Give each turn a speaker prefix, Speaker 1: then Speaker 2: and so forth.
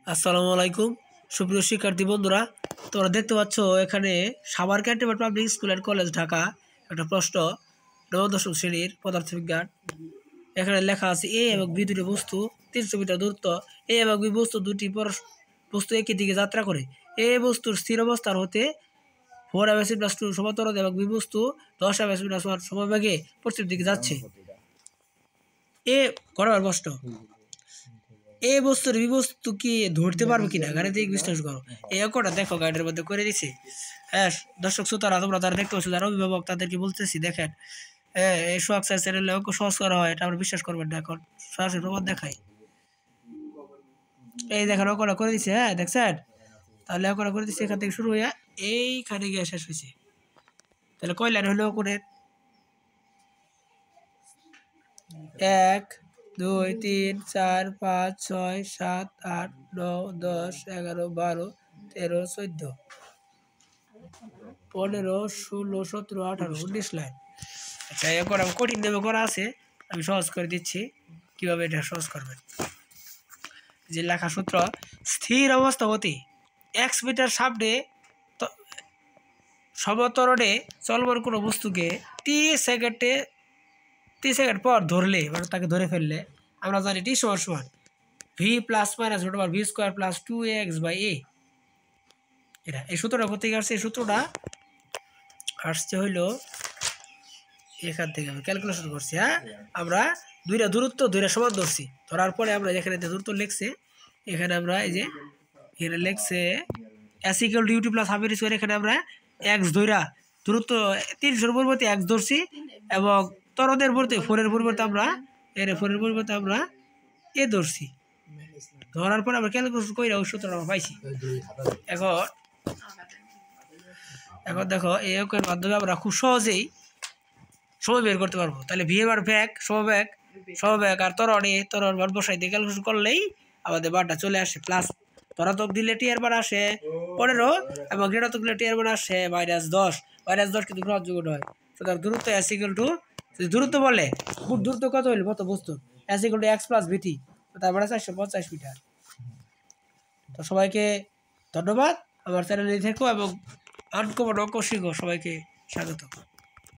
Speaker 1: আসসালামু আলাইকুম সুপ্রিয় শিক্ষার্থী বন্ধুরা, তোমরা দেখতে পাচ্ছ এখানে Savar cantonment public school and college Dhaka একটা প্রশ্ন নবম দশম শ্রেণীর পদার্থবিজ্ঞান। এখানে লেখা আছে এ এবং বি দুটি বস্তু 300 মিটার দূরত্ব। এ এবং বি বস্তু দুটি বস্তু একই দিকে যাত্রা করে। এ বস্তুর স্থির অবস্থান হতে 4m/2 সমান্তরাল এবং বি বস্তু 10m/1 সমবেগে পশ্চিম দিকে যাচ্ছে। এ করার প্রশ্ন, এই বস্তুর বিবস্তু কি ধরতে পারবে কিনা গাণিতিক বিশ্লেষণ করো। এই অঙ্কটা দেখো গাইডের মধ্যে করে দিছি। হ্যাঁ দর্শক শ্রোতারা, তোমরা যারা দেখতে পাচ্ছ, যারা অভিভাবক তাদেরকে বলতেছি, দেখেন এই সোহাগ স্যার চ্যানেলে অঙ্ক সহজ করা হয়, এটা আমরা বিশ্বাস করবেন না। এখন সরাসরি প্রমাণ দেখাই। এই দেখেন অঙ্কটা করে দিচ্ছে। হ্যাঁ দেখছেন, তাহলে অঙ্কটা করে দিচ্ছে এখান থেকে শুরু হয়ে এইখানে গিয়ে শেষ হয়েছে। তাহলে কয় লাইন হলো অঙ্কের? 1 2 3 4 5 6 7 8 9 10 11 12 13 14 15 16 17 18 19 লাইন। আচ্ছা, এখন আমি কঠিন ভাবে করা আছে, আমি সহজ করে দিচ্ছি কিভাবে এটা সহজ করবেন। যে লেখা সূত্র, স্থির অবস্থা হতে x মিটার সামনে সমতরণে চলমান কোনো বস্তুকে 30 সেকেন্ড পর ধরলে, মানে তাকে ধরে ফেললে, আমরা জানি টি সমান সমান v plus minus root over v square plus 2x/a। এটা এই সূত্রটা কোথেকে আসছে? এই সূত্রটা আসছে হইলো এখান থেকে, আমি ক্যালকুলেশন করছি। হ্যাঁ, আমরা দুইটা দূরত্ব দুইটা সমান ধরছি, ধরার পরে আমরা এখানে দূরত্ব লিখছে, এখানে আমরা এই যে এখানে লিখছে s=ut প্লাস হাফ এর স্কয়ার। এখানে আমরা x ধইরা দূরত্ব 300 পরিবর্তে x ধরছি, এবং তরদের পরিবর্তে 4 এর পরিবর্তে আমরা a ধরছি। ধরার পর আমরা ক্যালকুলেশন কইরা ওই সূত্রটা আমরা পাইছি। এখন দেখো এই অঙ্কের মাধ্যমে আমরা খুব সহজেই সময় বের করতে পারবো। তাহলে ভি এর বেগ সমবেগ আর ত্বরণ মান বসাই দিয়ে ক্যালকুলেশন করলেই আমাদের বারটা চলে আসে। প্লাস ধনাত্মক দিলে টি এর মান আসে 15 এবং ঋণাত্মক দিলে টি এর মান আসে -10। -10 কিন্তু গ্রহণযোগ্য নয়। সুতরাং দূরত্ব যদি দূরত্ব বলে, খুব দূরত্ব কত হইল কত বস্তু, x + vt, তার মানে 450 মিটার। তো সবাইকে ধন্যবাদ, আমার চ্যানেলে থেকো এবং আনকমন অঙ্ক শিখো। সবাইকে স্বাগত।